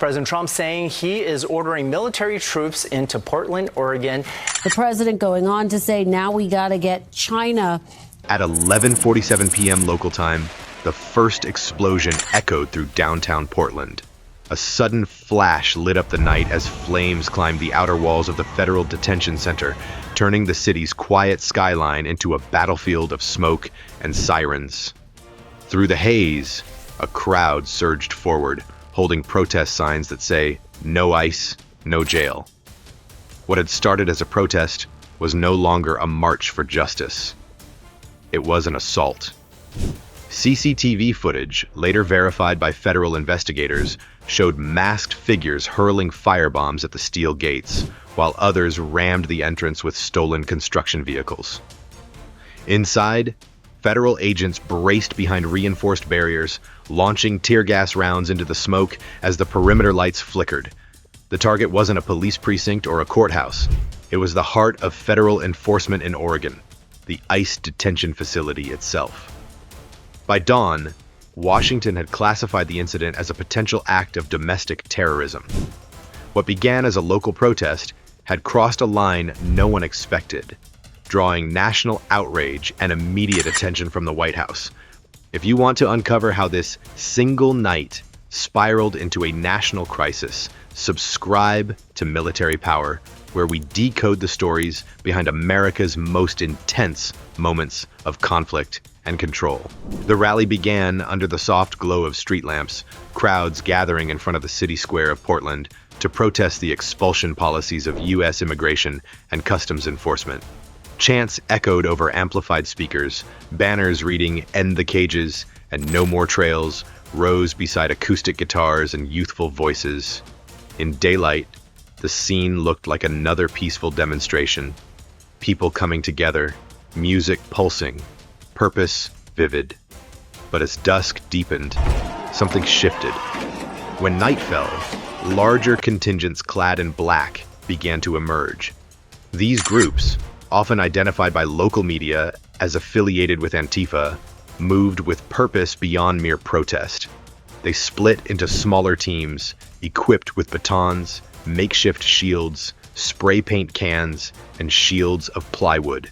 President Trump saying he is ordering military troops into Portland, Oregon. The president going on to say now we got to get China. At 11:47 p.m. local time, the first explosion echoed through downtown Portland. A sudden flash lit up the night as flames climbed the outer walls of the federal detention center, turning the city's quiet skyline into a battlefield of smoke and sirens. Through the haze, a crowd surged forward, holding protest signs that say, "No ICE, no jail." What had started as a protest was no longer a march for justice. It was an assault. CCTV footage, later verified by federal investigators, showed masked figures hurling firebombs at the steel gates, while others rammed the entrance with stolen construction vehicles. Inside, federal agents braced behind reinforced barriers, launching tear gas rounds into the smoke as the perimeter lights flickered. The target wasn't a police precinct or a courthouse. It was the heart of federal enforcement in Oregon, the ICE detention facility itself. By dawn, Washington had classified the incident as a potential act of domestic terrorism. What began as a local protest had crossed a line no one expected, drawing national outrage and immediate attention from the White House. If you want to uncover how this single night spiraled into a national crisis, subscribe to Military Power, where we decode the stories behind America's most intense moments of conflict and control. The rally began under the soft glow of street lamps, crowds gathering in front of the city square of Portland to protest the expulsion policies of U.S. immigration and customs enforcement. Chants echoed over amplified speakers, banners reading "End the Cages" and "No More Trails" rose beside acoustic guitars and youthful voices. In daylight, the scene looked like another peaceful demonstration. People coming together, music pulsing, purpose vivid. But as dusk deepened, something shifted. When night fell, larger contingents clad in black began to emerge. These groups, often identified by local media as affiliated with Antifa, moved with purpose beyond mere protest. They split into smaller teams, equipped with batons, makeshift shields, spray paint cans, and shields of plywood.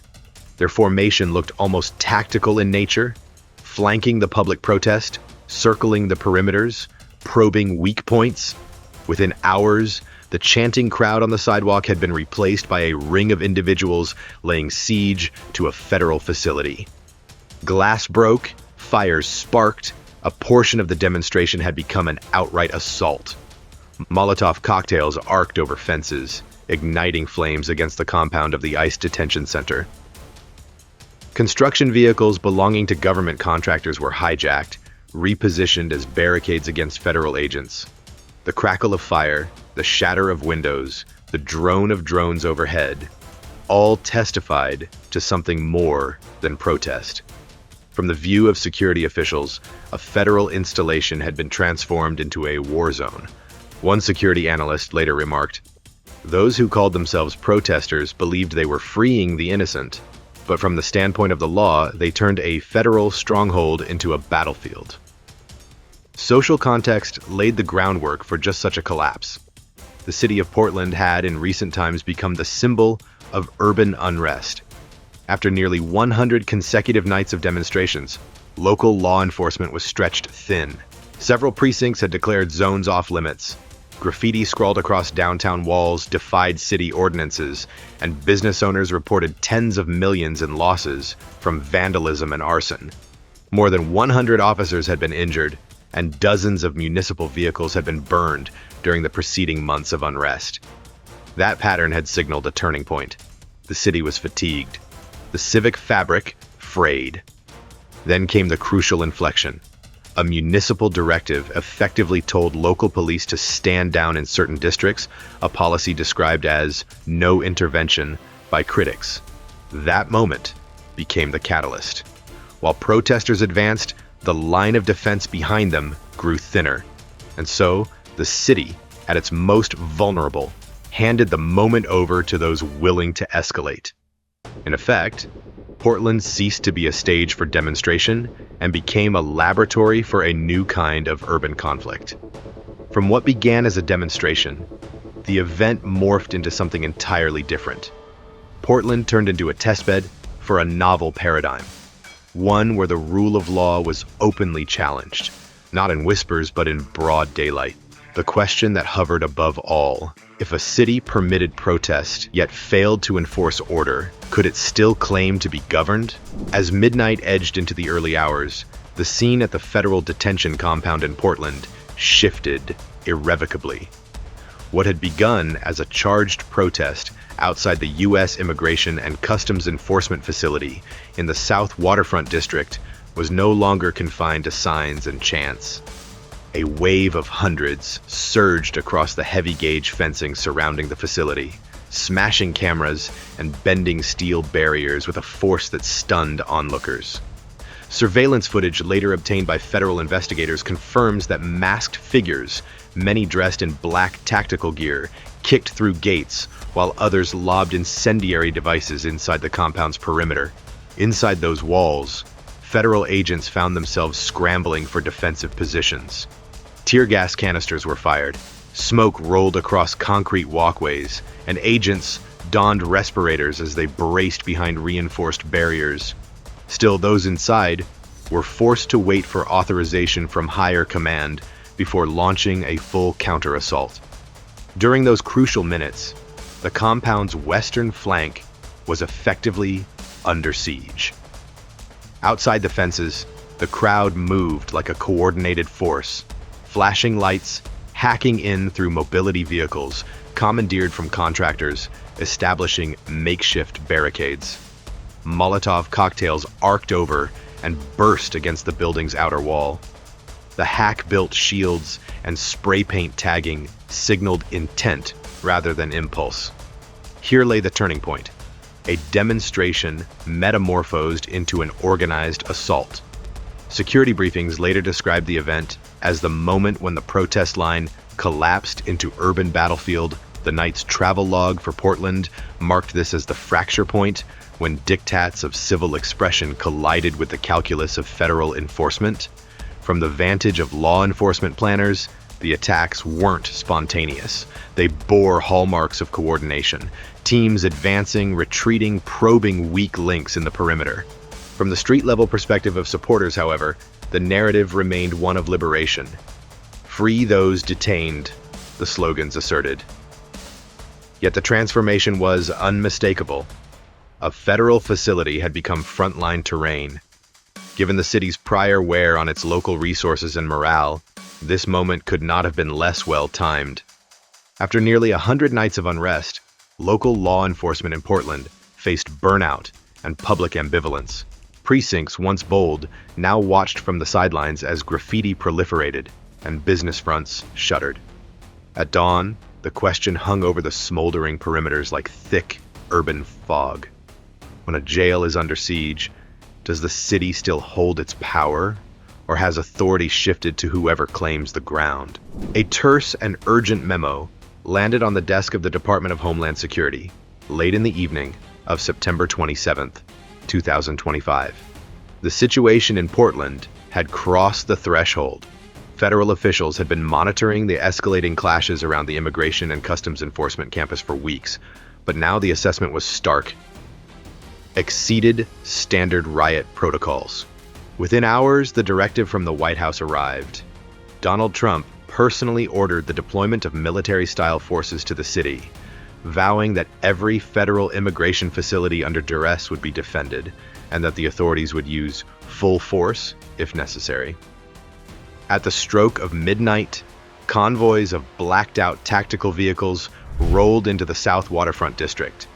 Their formation looked almost tactical in nature, flanking the public protest, circling the perimeters, probing weak points. Within hours, the chanting crowd on the sidewalk had been replaced by a ring of individuals laying siege to a federal facility. Glass broke, fires sparked, a portion of the demonstration had become an outright assault. Molotov cocktails arced over fences, igniting flames against the compound of the ICE detention center. Construction vehicles belonging to government contractors were hijacked, repositioned as barricades against federal agents. The crackle of fire, the shatter of windows, the drone of drones overhead, all testified to something more than protest. From the view of security officials, a federal installation had been transformed into a war zone. One security analyst later remarked, "Those who called themselves protesters believed they were freeing the innocent, but from the standpoint of the law, they turned a federal stronghold into a battlefield." Social context laid the groundwork for just such a collapse. The city of Portland had in recent times become the symbol of urban unrest. After nearly 100 consecutive nights of demonstrations, local law enforcement was stretched thin. Several precincts had declared zones off limits. Graffiti scrawled across downtown walls defied city ordinances, and business owners reported tens of millions in losses from vandalism and arson. More than 100 officers had been injured, and dozens of municipal vehicles had been burned during the preceding months of unrest. That pattern had signaled a turning point. The city was fatigued. The civic fabric frayed. Then came the crucial inflection. A municipal directive effectively told local police to stand down in certain districts, a policy described as no intervention by critics. That moment became the catalyst. While protesters advanced, the line of defense behind them grew thinner. And so, the city, at its most vulnerable, handed the moment over to those willing to escalate. In effect, Portland ceased to be a stage for demonstration and became a laboratory for a new kind of urban conflict. From what began as a demonstration, the event morphed into something entirely different. Portland turned into a testbed for a novel paradigm, one where the rule of law was openly challenged, not in whispers but in broad daylight. The question that hovered above all: if a city permitted protest yet failed to enforce order, could it still claim to be governed? As midnight edged into the early hours, the scene at the federal detention compound in Portland shifted irrevocably. What had begun as a charged protest outside the U.S. Immigration and Customs Enforcement facility in the South Waterfront District was no longer confined to signs and chants. A wave of hundreds surged across the heavy-gauge fencing surrounding the facility, smashing cameras and bending steel barriers with a force that stunned onlookers. Surveillance footage later obtained by federal investigators confirms that masked figures, many dressed in black tactical gear, kicked through gates, while others lobbed incendiary devices inside the compound's perimeter. Inside those walls, federal agents found themselves scrambling for defensive positions. Tear gas canisters were fired, smoke rolled across concrete walkways, and agents donned respirators as they braced behind reinforced barriers. Still, those inside were forced to wait for authorization from higher command before launching a full counter-assault. During those crucial minutes, the compound's western flank was effectively under siege. Outside the fences, the crowd moved like a coordinated force, flashing lights, hacking in through mobility vehicles, commandeered from contractors, establishing makeshift barricades. Molotov cocktails arced over and burst against the building's outer wall. The hack-built shields and spray paint tagging signaled intent rather than impulse. Here lay the turning point: a demonstration metamorphosed into an organized assault. Security briefings later described the event as the moment when the protest line collapsed into urban battlefield. The night's travel log for Portland marked this as the fracture point, when diktats of civil expression collided with the calculus of federal enforcement. From the vantage of law enforcement planners, the attacks weren't spontaneous. They bore hallmarks of coordination, teams advancing, retreating, probing weak links in the perimeter. From the street-level perspective of supporters, however, the narrative remained one of liberation. "Free those detained," the slogans asserted. Yet the transformation was unmistakable. A federal facility had become frontline terrain. Given the city's prior wear on its local resources and morale, this moment could not have been less well-timed. After nearly 100 nights of unrest, local law enforcement in Portland faced burnout and public ambivalence. Precincts once bold now watched from the sidelines as graffiti proliferated and business fronts shuttered. At dawn, the question hung over the smoldering perimeters like thick urban fog. When a jail is under siege, does the city still hold its power, or has authority shifted to whoever claims the ground? A terse and urgent memo landed on the desk of the Department of Homeland Security late in the evening of September 27th, 2025. The situation in Portland had crossed the threshold. Federal officials had been monitoring the escalating clashes around the Immigration and Customs Enforcement campus for weeks, but now the assessment was stark. Exceeded standard riot protocols. Within hours, the directive from the White House arrived. Donald Trump personally ordered the deployment of military-style forces to the city, vowing that every federal immigration facility under duress would be defended, and that the authorities would use full force if necessary. At the stroke of midnight, convoys of blacked-out tactical vehicles rolled into the South Waterfront District.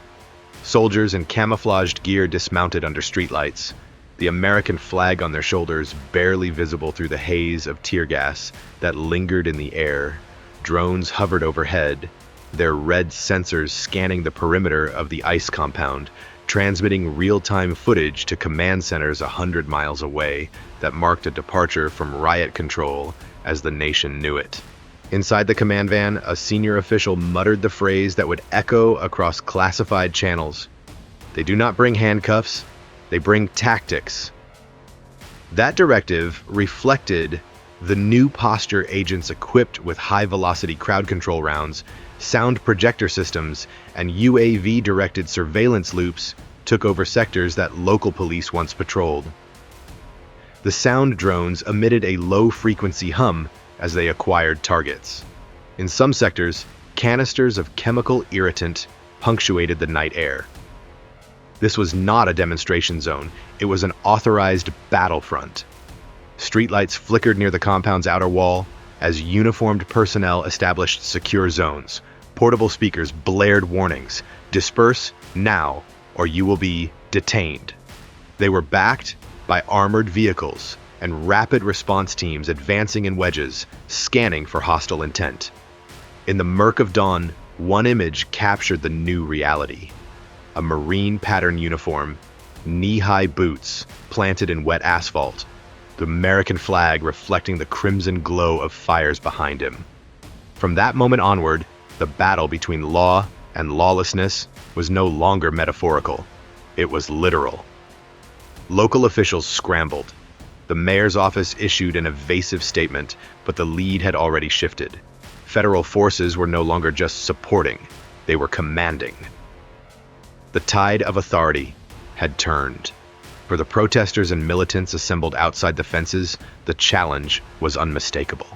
Soldiers in camouflaged gear dismounted under streetlights, the American flag on their shoulders barely visible through the haze of tear gas that lingered in the air. Drones hovered overhead, their red sensors scanning the perimeter of the ICE compound, transmitting real-time footage to command centers 100 miles away that marked a departure from riot control as the nation knew it. Inside the command van, a senior official muttered the phrase that would echo across classified channels: "They do not bring handcuffs, they bring tactics." That directive reflected The new posture agents equipped with high-velocity crowd control rounds, sound projector systems, and UAV-directed surveillance loops took over sectors that local police once patrolled. The sound drones emitted a low-frequency hum as they acquired targets. In some sectors, canisters of chemical irritant punctuated the night air. This was not a demonstration zone, it was an authorized battlefront. Streetlights flickered near the compound's outer wall as uniformed personnel established secure zones. Portable speakers blared warnings, "Disperse now, or you will be detained." They were backed by armored vehicles and rapid response teams advancing in wedges, scanning for hostile intent. In the murk of dawn, one image captured the new reality. A marine pattern uniform, knee-high boots planted in wet asphalt, the American flag reflecting the crimson glow of fires behind him. From that moment onward, the battle between law and lawlessness was no longer metaphorical. It was literal. Local officials scrambled. The mayor's office issued an evasive statement, but the lead had already shifted. Federal forces were no longer just supporting, they were commanding. The tide of authority had turned. For the protesters and militants assembled outside the fences, the challenge was unmistakable.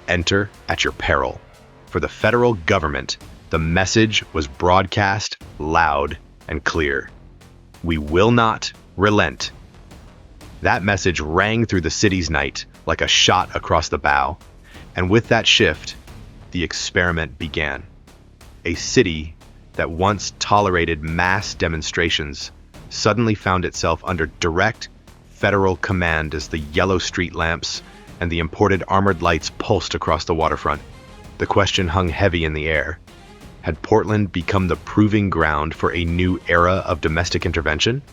Enter at your peril. For the federal government, the message was broadcast loud and clear. We will not relent. That message rang through the city's night like a shot across the bow. And with that shift, the experiment began. A city that once tolerated mass demonstrations suddenly found itself under direct federal command as the yellow street lamps and the imported armored lights pulsed across the waterfront. The question hung heavy in the air. Had Portland become the proving ground for a new era of domestic intervention?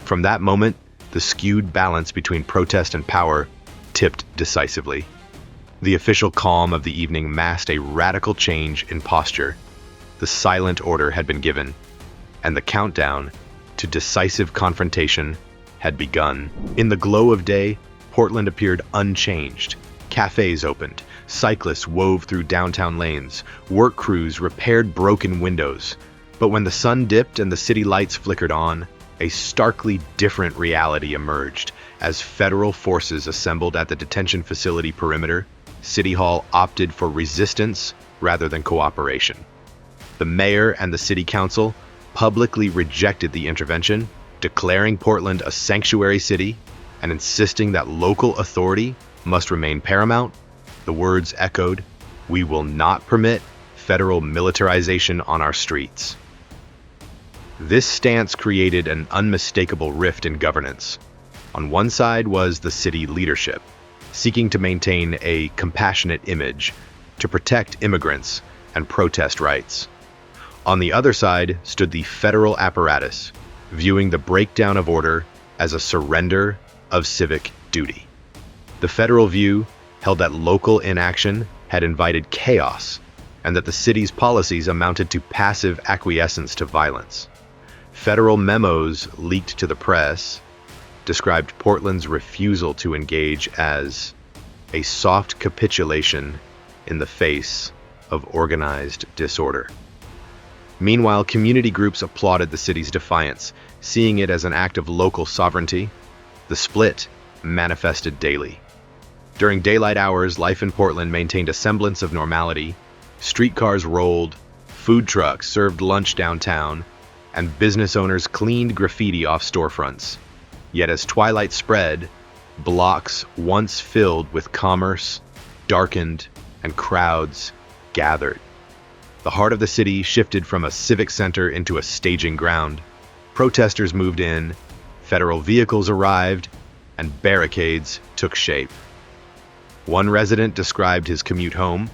From that moment, the skewed balance between protest and power tipped decisively. The official calm of the evening masked a radical change in posture. The silent order had been given, and the countdown to decisive confrontation had begun. In the glow of day, Portland appeared unchanged. Cafes opened, cyclists wove through downtown lanes, work crews repaired broken windows. But when the sun dipped and the city lights flickered on, a starkly different reality emerged. As federal forces assembled at the detention facility perimeter, City Hall opted for resistance rather than cooperation. The mayor and the city council publicly rejected the intervention, declaring Portland a sanctuary city and insisting that local authority must remain paramount. The words echoed, "We will not permit federal militarization on our streets." This stance created an unmistakable rift in governance. On one side was the city leadership, seeking to maintain a compassionate image, to protect immigrants and protest rights. On the other side stood the federal apparatus, viewing the breakdown of order as a surrender of civic duty. The federal view held that local inaction had invited chaos and that the city's policies amounted to passive acquiescence to violence. Federal memos leaked to the press described Portland's refusal to engage as a soft capitulation in the face of organized disorder. Meanwhile, community groups applauded the city's defiance, seeing it as an act of local sovereignty. The split manifested daily. During daylight hours, life in Portland maintained a semblance of normality. Streetcars rolled, food trucks served lunch downtown, and business owners cleaned graffiti off storefronts. Yet as twilight spread, blocks once filled with commerce darkened and crowds gathered. The heart of the city shifted from a civic center into a staging ground. Protesters moved in, federal vehicles arrived, and barricades took shape. One resident described his commute home.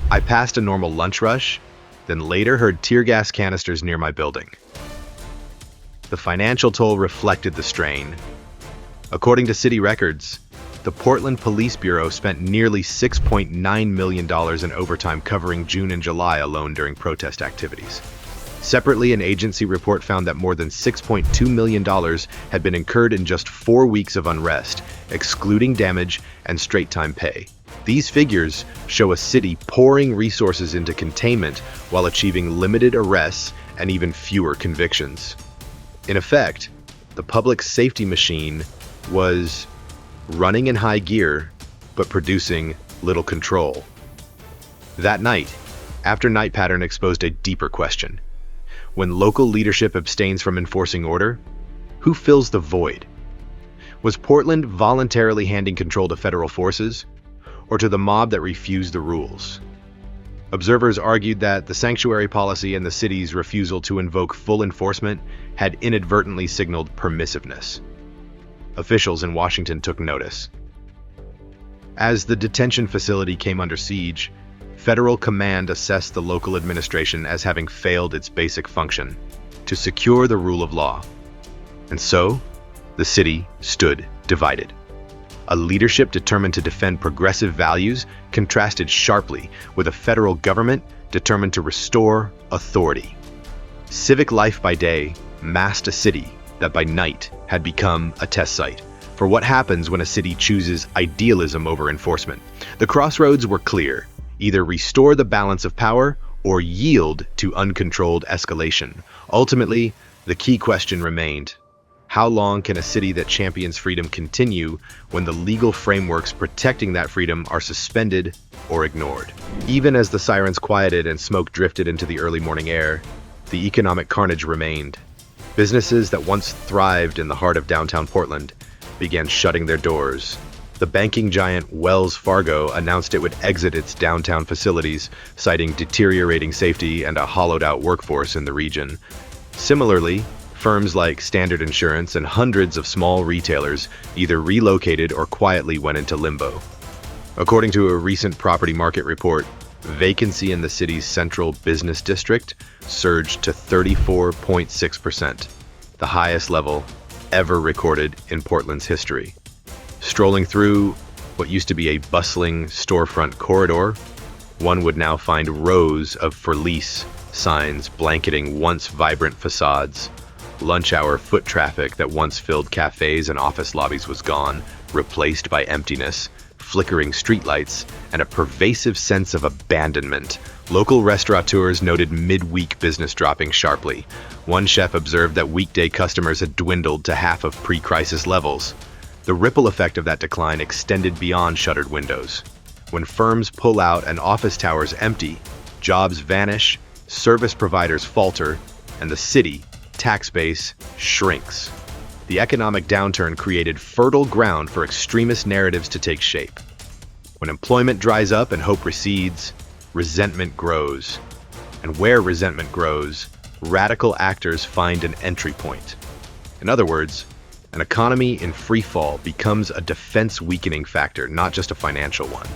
"I passed a normal lunch rush, then later heard tear gas canisters near my building." The financial toll reflected the strain. According to city records, the Portland Police Bureau spent nearly $6.9 million in overtime covering June and July alone during protest activities. Separately, an agency report found that more than $6.2 million had been incurred in just 4 weeks of unrest, excluding damage and straight-time pay. These figures show a city pouring resources into containment while achieving limited arrests and even fewer convictions. In effect, the public safety machine was running in high gear, but producing little control. That night, after Night Pattern exposed a deeper question. When local leadership abstains from enforcing order, who fills the void? Was Portland voluntarily handing control to federal forces, or to the mob that refused the rules? Observers argued that the sanctuary policy and the city's refusal to invoke full enforcement had inadvertently signaled permissiveness. Officials in Washington took notice. As the detention facility came under siege, federal command assessed the local administration as having failed its basic function, to secure the rule of law. And so, the city stood divided. A leadership determined to defend progressive values contrasted sharply with a federal government determined to restore authority. Civic life by day masked a city that by night had become a test site for what happens when a city chooses idealism over enforcement. The crossroads were clear: either restore the balance of power or yield to uncontrolled escalation. Ultimately, the key question remained: how long can a city that champions freedom continue when the legal frameworks protecting that freedom are suspended or ignored? Even as the sirens quieted and smoke drifted into the early morning air, the economic carnage remained. Businesses that once thrived in the heart of downtown Portland began shutting their doors. The banking giant Wells Fargo announced it would exit its downtown facilities, citing deteriorating safety and a hollowed-out workforce in the region. Similarly, firms like Standard Insurance and hundreds of small retailers either relocated or quietly went into limbo. According to a recent property market report, vacancy in the city's central business district surged to 34.6%, the highest level ever recorded in Portland's history. Strolling through what used to be a bustling storefront corridor, one would now find rows of for lease signs blanketing once vibrant facades. Lunch hour foot traffic that once filled cafes and office lobbies was gone, replaced by emptiness, flickering streetlights, and a pervasive sense of abandonment. Local restaurateurs noted midweek business dropping sharply. One chef observed that weekday customers had dwindled to half of pre-crisis levels. The ripple effect of that decline extended beyond shuttered windows. When firms pull out and office towers empty, jobs vanish, service providers falter, and the city, tax base, shrinks. The economic downturn created fertile ground for extremist narratives to take shape. When employment dries up and hope recedes, resentment grows. And where resentment grows, radical actors find an entry point. In other words, an economy in free fall becomes a defense-weakening factor, not just a financial one.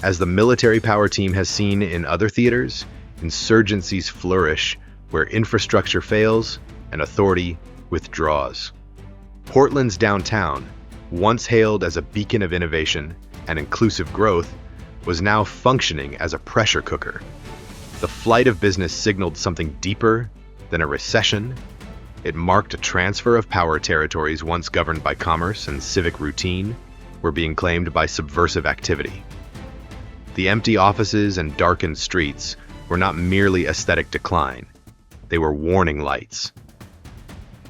As the military power team has seen in other theaters, insurgencies flourish where infrastructure fails and authority withdraws. Portland's downtown, once hailed as a beacon of innovation and inclusive growth, was now functioning as a pressure cooker. The flight of business signaled something deeper than a recession. It marked a transfer of power. Territories once governed by commerce and civic routine were being claimed by subversive activity. The empty offices and darkened streets were not merely aesthetic decline, they were warning lights.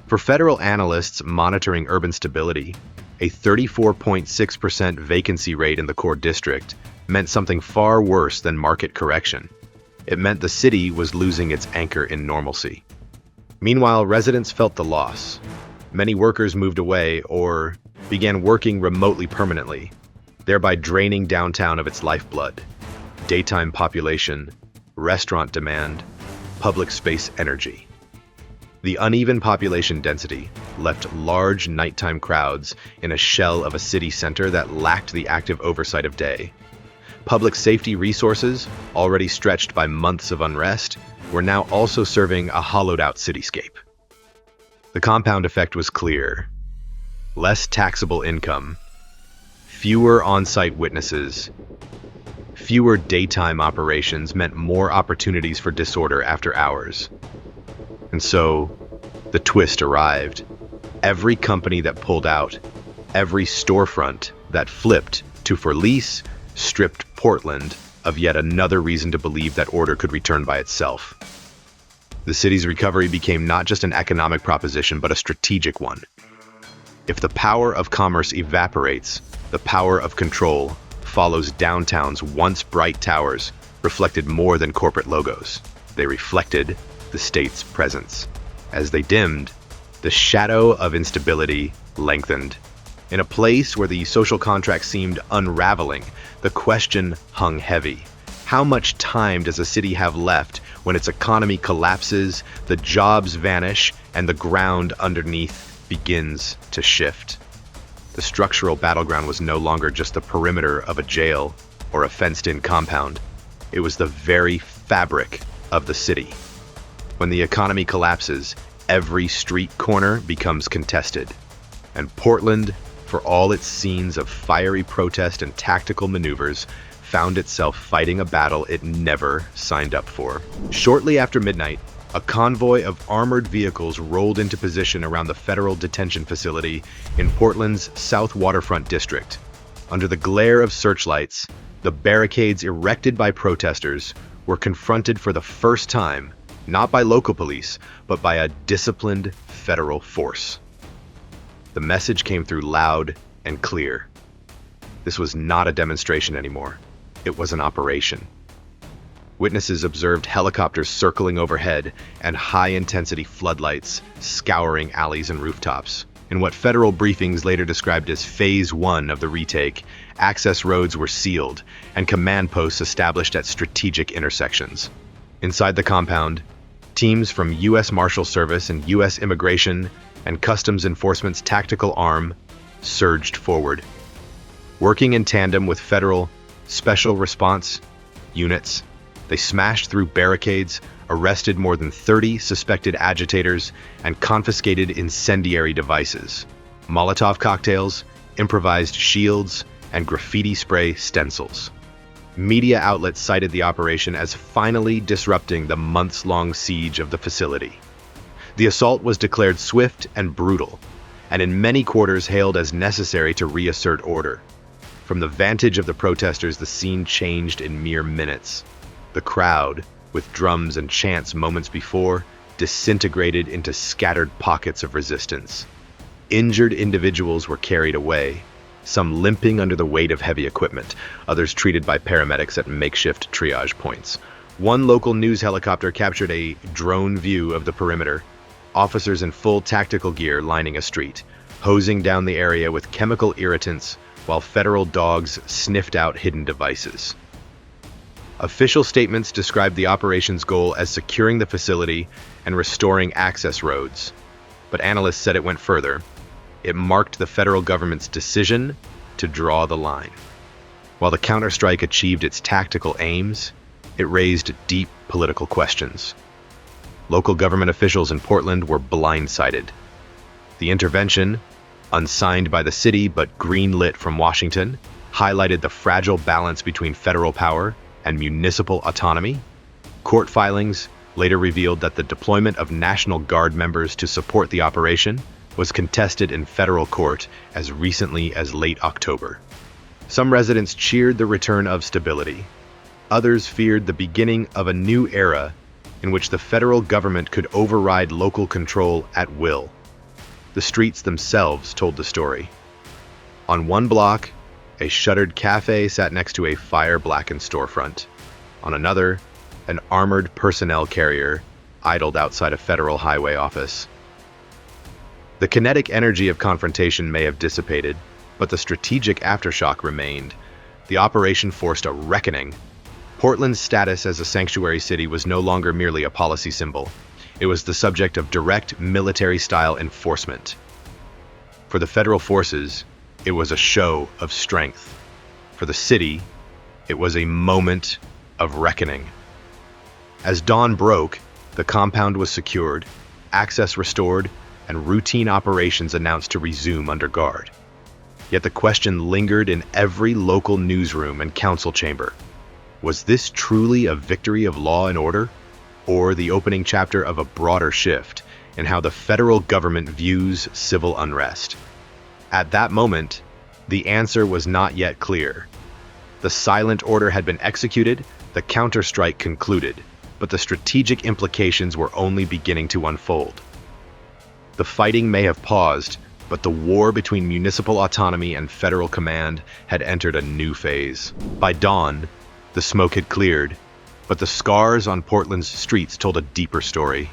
For federal analysts monitoring urban stability, a 34.6% vacancy rate in the core district meant something far worse than market correction. It meant the city was losing its anchor in normalcy. Meanwhile, residents felt the loss. Many workers moved away or began working remotely permanently, thereby draining downtown of its lifeblood: daytime population, restaurant demand, public space energy. The uneven population density left large nighttime crowds in a shell of a city center that lacked the active oversight of day. Public safety resources, already stretched by months of unrest, were now also serving a hollowed-out cityscape. The compound effect was clear. Less taxable income, fewer on-site witnesses, fewer daytime operations meant more opportunities for disorder after hours. And so, the twist arrived. Every company that pulled out, every storefront that flipped to for lease, stripped Portland of yet another reason to believe that order could return by itself. The city's recovery became not just an economic proposition, but a strategic one. If the power of commerce evaporates, the power of control follows. Downtown's once bright towers reflected more than corporate logos. They reflected the state's presence. As they dimmed, the shadow of instability lengthened. In a place where the social contract seemed unraveling, the question hung heavy. How much time does a city have left when its economy collapses, the jobs vanish, and the ground underneath begins to shift? The structural battleground was no longer just the perimeter of a jail or a fenced-in compound. It was the very fabric of the city. When the economy collapses, every street corner becomes contested. And Portland, for all its scenes of fiery protest and tactical maneuvers, found itself fighting a battle it never signed up for. Shortly after midnight, a convoy of armored vehicles rolled into position around the federal detention facility in Portland's South Waterfront district. Under the glare of searchlights, the barricades erected by protesters were confronted for the first time, not by local police, but by a disciplined federal force. The message came through loud and clear. This was not a demonstration anymore. It was an operation. Witnesses observed helicopters circling overhead and high-intensity floodlights scouring alleys and rooftops. In what federal briefings later described as Phase 1 of the retake, access roads were sealed and command posts established at strategic intersections. Inside the compound, teams from U.S. Marshal Service and U.S. Immigration and Customs Enforcement's tactical arm surged forward. Working in tandem with federal special response units, they smashed through barricades, arrested more than 30 suspected agitators, and confiscated incendiary devices, Molotov cocktails, improvised shields, and graffiti spray stencils. Media outlets cited the operation as finally disrupting the months-long siege of the facility. The assault was declared swift and brutal, and in many quarters hailed as necessary to reassert order. From the vantage of the protesters, the scene changed in mere minutes. The crowd, with drums and chants moments before, disintegrated into scattered pockets of resistance. Injured individuals were carried away, some limping under the weight of heavy equipment, others treated by paramedics at makeshift triage points. One local news helicopter captured a drone view of the perimeter, officers in full tactical gear lining a street, hosing down the area with chemical irritants while federal dogs sniffed out hidden devices. Official statements described the operation's goal as securing the facility and restoring access roads, but analysts said it went further. It marked the federal government's decision to draw the line. While the counterstrike achieved its tactical aims, it raised deep political questions. Local government officials in Portland were blindsided. The intervention, unsigned by the city but green-lit from Washington, highlighted the fragile balance between federal power and municipal autonomy. Court filings later revealed that the deployment of National Guard members to support the operation was contested in federal court as recently as late October. Some residents cheered the return of stability. Others feared the beginning of a new era in which the federal government could override local control at will. The streets themselves told the story. On one block, a shuttered cafe sat next to a fire-blackened storefront. On another, an armored personnel carrier idled outside a federal highway office. The kinetic energy of confrontation may have dissipated, but the strategic aftershock remained. The operation forced a reckoning. Portland's status as a sanctuary city was no longer merely a policy symbol. It was the subject of direct military-style enforcement. For the federal forces, it was a show of strength. For the city, it was a moment of reckoning. As dawn broke, the compound was secured, access restored, and routine operations announced to resume under guard. Yet the question lingered in every local newsroom and council chamber. Was this truly a victory of law and order? or the opening chapter of a broader shift in how the federal government views civil unrest? At that moment, the answer was not yet clear. The silent order had been executed, the counterstrike concluded, but the strategic implications were only beginning to unfold. The fighting may have paused, but the war between municipal autonomy and federal command had entered a new phase. By dawn, the smoke had cleared, but the scars on Portland's streets told a deeper story.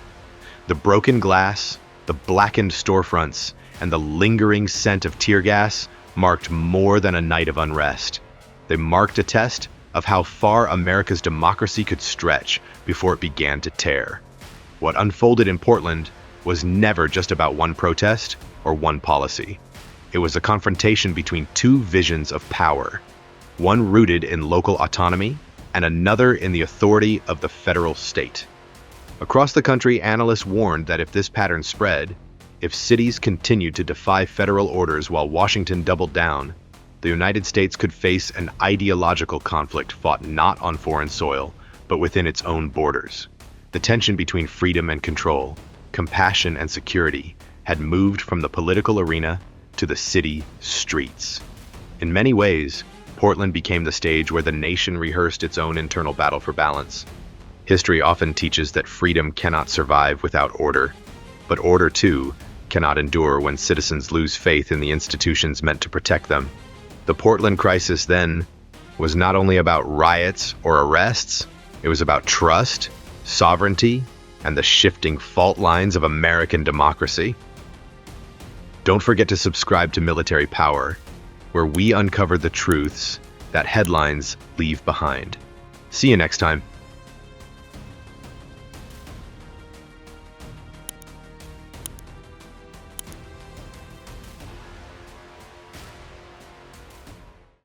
The broken glass, the blackened storefronts, and the lingering scent of tear gas marked more than a night of unrest. They marked a test of how far America's democracy could stretch before it began to tear. What unfolded in Portland was never just about one protest or one policy. It was a confrontation between two visions of power, one rooted in local autonomy and another in the authority of the federal state. Across the country, analysts warned that if this pattern spread, if cities continued to defy federal orders while Washington doubled down, the United States could face an ideological conflict fought not on foreign soil, but within its own borders. The tension between freedom and control, compassion and security, had moved from the political arena to the city streets. In many ways, Portland became the stage where the nation rehearsed its own internal battle for balance. History often teaches that freedom cannot survive without order, but order, too, cannot endure when citizens lose faith in the institutions meant to protect them. The Portland crisis, then, was not only about riots or arrests, it was about trust, sovereignty, and the shifting fault lines of American democracy. Don't forget to subscribe to Military Power, where we uncover the truths that headlines leave behind. See you next time.